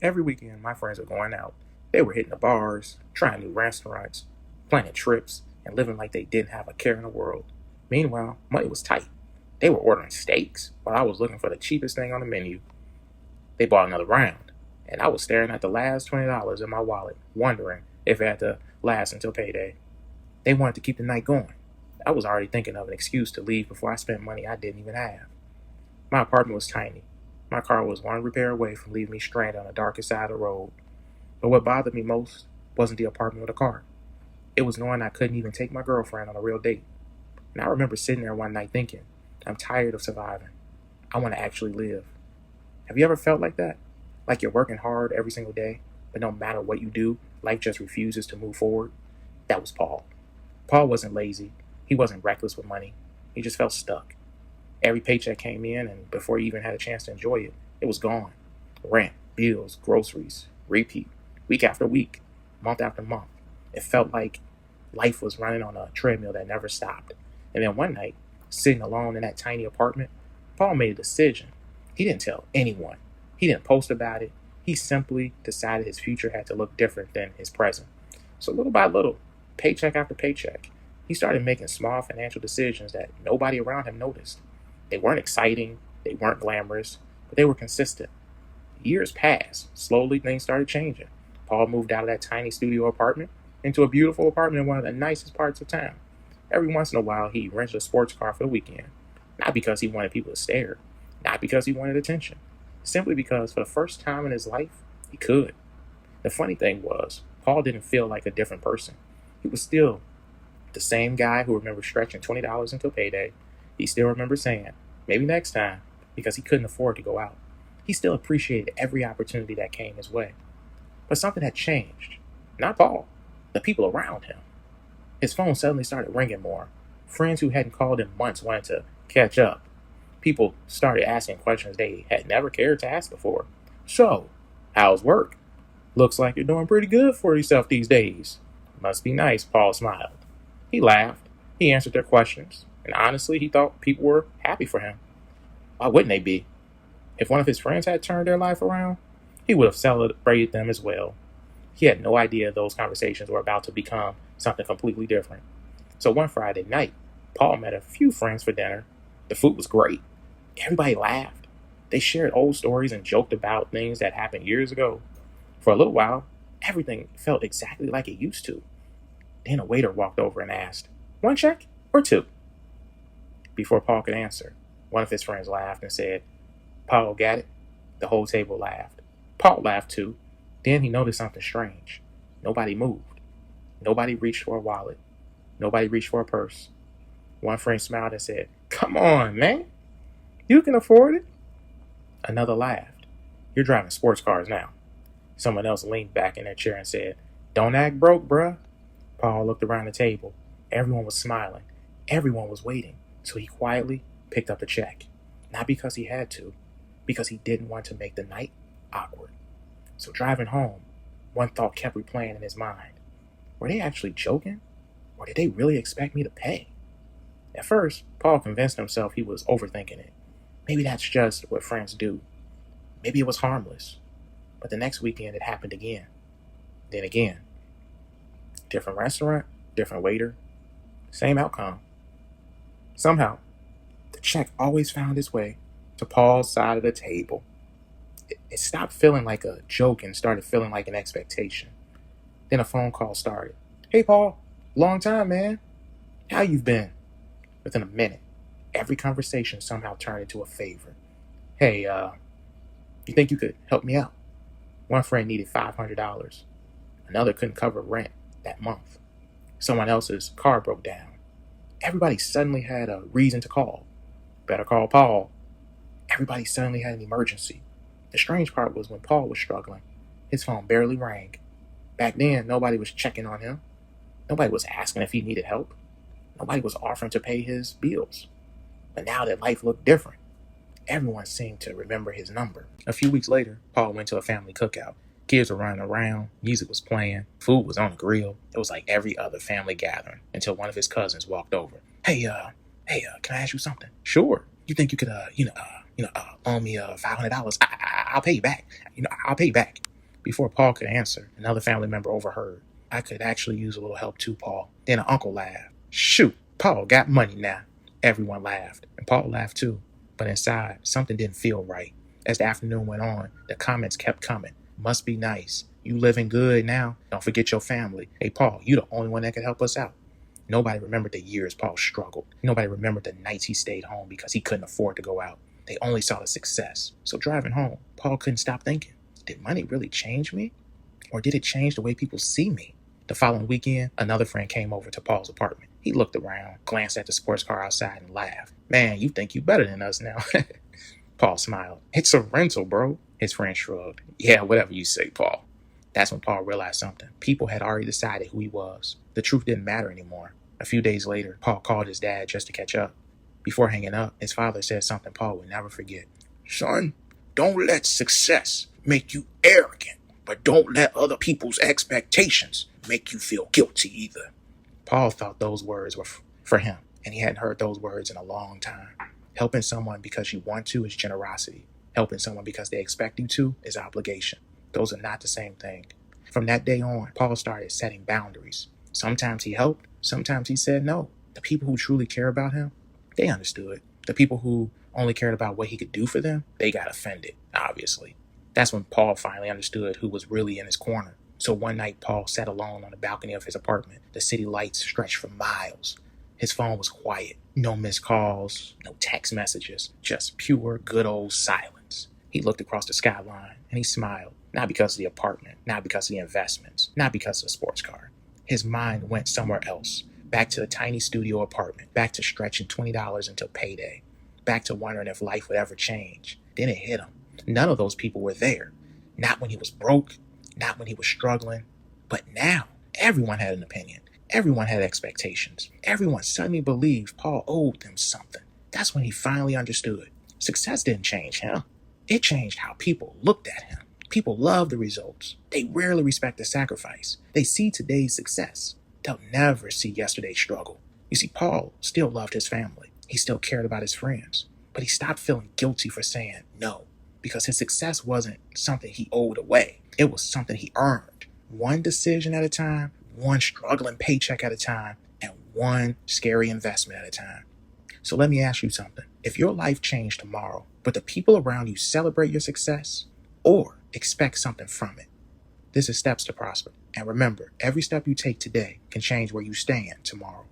Every weekend, my friends were going out. They were hitting the bars, trying new restaurants, planning trips, and living like they didn't have a care in the world. Meanwhile, money was tight. They were ordering steaks while I was looking for the cheapest thing on the menu. They bought another round, and I was staring at the last $20 in my wallet, wondering if it had to last until payday. They wanted to keep the night going. I was already thinking of an excuse to leave before I spent money I didn't even have. My apartment was tiny. My car was one repair away from leaving me stranded on the darkest side of the road. But what bothered me most wasn't the apartment or the car. It was knowing I couldn't even take my girlfriend on a real date. And I remember sitting there one night thinking, I'm tired of surviving. I want to actually live. Have you ever felt like that? Like you're working hard every single day, but no matter what you do, life just refuses to move forward? That was Paul. Paul wasn't lazy. He wasn't reckless with money. He just felt stuck. Every paycheck came in, and before he even had a chance to enjoy it, it was gone. Rent, bills, groceries, repeat, week after week, month after month. It felt like life was running on a treadmill that never stopped. And then one night, sitting alone in that tiny apartment, Paul made a decision. He didn't tell anyone. He didn't post about it. He simply decided his future had to look different than his present. So little by little, paycheck after paycheck, he started making small financial decisions that nobody around him noticed. They weren't exciting, they weren't glamorous, but they were consistent. Years passed. Slowly, things started changing. Paul moved out of that tiny studio apartment into a beautiful apartment in one of the nicest parts of town. Every once in a while, he rented a sports car for the weekend. Not because he wanted people to stare, not because he wanted attention, simply because for the first time in his life, he could. The funny thing was, Paul didn't feel like a different person. He was still the same guy who remembered stretching $20 until payday. He still remembered saying, maybe next time, because he couldn't afford to go out. He still appreciated every opportunity that came his way. But something had changed. Not Paul, the people around him. His phone suddenly started ringing more. Friends who hadn't called in months wanted to catch up. People started asking questions they had never cared to ask before. So, how's work? Looks like you're doing pretty good for yourself these days. Must be nice, Paul smiled. He laughed. He answered their questions. And honestly, he thought people were happy for him. Why wouldn't they be? If one of his friends had turned their life around, he would have celebrated them as well. He had no idea those conversations were about to become something completely different. So one Friday night, Paul met a few friends for dinner. The food was great. Everybody laughed. They shared old stories and joked about things that happened years ago. For a little while, everything felt exactly like it used to. Then a waiter walked over and asked, one check or two? Before Paul could answer, one of his friends laughed and said, Paul got it? The whole table laughed. Paul laughed too. Then he noticed something strange. Nobody moved. Nobody reached for a wallet. Nobody reached for a purse. One friend smiled and said, come on, man. You can afford it. Another laughed. You're driving sports cars now. Someone else leaned back in their chair and said, don't act broke, bruh. Paul looked around the table. Everyone was smiling. Everyone was waiting. So he quietly picked up the check. Not because he had to, because he didn't want to make the night awkward. So driving home, one thought kept replaying in his mind. Were they actually joking? Or did they really expect me to pay? At first, Paul convinced himself he was overthinking it. Maybe that's just what friends do. Maybe it was harmless. But the next weekend it happened again. Then again. Different restaurant, different waiter, same outcome. Somehow, the check always found its way to Paul's side of the table. It stopped feeling like a joke and started feeling like an expectation. Then a phone call started. Hey, Paul. Long time, man. How you've been? Within a minute, every conversation somehow turned into a favor. Hey, you think you could help me out? One friend needed $500. Another couldn't cover rent that month. Someone else's car broke down. Everybody suddenly had a reason to call. Better call Paul. Everybody suddenly had an emergency. The strange part was when Paul was struggling, his phone barely rang. Back then, nobody was checking on him. Nobody was asking if he needed help. Nobody was offering to pay his bills. But now that life looked different, everyone seemed to remember his number. A few weeks later, Paul went to a family cookout. Kids were running around, music was playing, food was on the grill. It was like every other family gathering until one of his cousins walked over. Hey, can I ask you something? Sure. You think you could, loan me $500? I'll pay you back. I'll pay you back. Before Paul could answer, another family member overheard. I could actually use a little help too, Paul. Then an uncle laughed. Shoot, Paul got money now. Everyone laughed, and Paul laughed too. But inside, something didn't feel right. As the afternoon went on, the comments kept coming. Must be nice. You living good now. Don't forget your family. Hey, Paul, you the only one that could help us out. Nobody remembered the years Paul struggled. Nobody remembered the nights he stayed home because he couldn't afford to go out. They only saw the success. So driving home, Paul couldn't stop thinking, did money really change me? Or did it change the way people see me? The following weekend, another friend came over to Paul's apartment. He looked around, glanced at the sports car outside, and laughed. Man, you think you better than us now. Paul smiled. It's a rental, bro. His friend shrugged. Yeah, whatever you say, Paul. That's when Paul realized something. People had already decided who he was. The truth didn't matter anymore. A few days later, Paul called his dad just to catch up. Before hanging up, his father said something Paul would never forget. Son, don't let success make you arrogant, but don't let other people's expectations make you feel guilty either. Paul thought those words were for him, and he hadn't heard those words in a long time. Helping someone because you want to is generosity. Helping someone because they expect you to is obligation. Those are not the same thing. From that day on, Paul started setting boundaries. Sometimes he helped, sometimes he said no. The people who truly care about him, they understood. The people who only cared about what he could do for them, they got offended, obviously. That's when Paul finally understood who was really in his corner. So one night, Paul sat alone on the balcony of his apartment. The city lights stretched for miles. His phone was quiet. No missed calls, no text messages, just pure good old silence. He looked across the skyline and he smiled. Not because of the apartment, not because of the investments, not because of the sports car. His mind went somewhere else. Back to the tiny studio apartment. Back to stretching $20 until payday. Back to wondering if life would ever change. Then it hit him. None of those people were there. Not when he was broke, not when he was struggling. But now, everyone had an opinion. Everyone had expectations. Everyone suddenly believed Paul owed them something. That's when he finally understood. Success didn't change him. It changed how people looked at him. People love the results. They rarely respect the sacrifice. They see today's success. They'll never see yesterday's struggle. You see, Paul still loved his family. He still cared about his friends. But he stopped feeling guilty for saying no, because his success wasn't something he owed away. It was something he earned. One decision at a time, one struggling paycheck at a time, and one scary investment at a time. So let me ask you something. If your life changed tomorrow, but the people around you celebrate your success or expect something from it, this is Steps to Prosper. And remember, every step you take today can change where you stand tomorrow.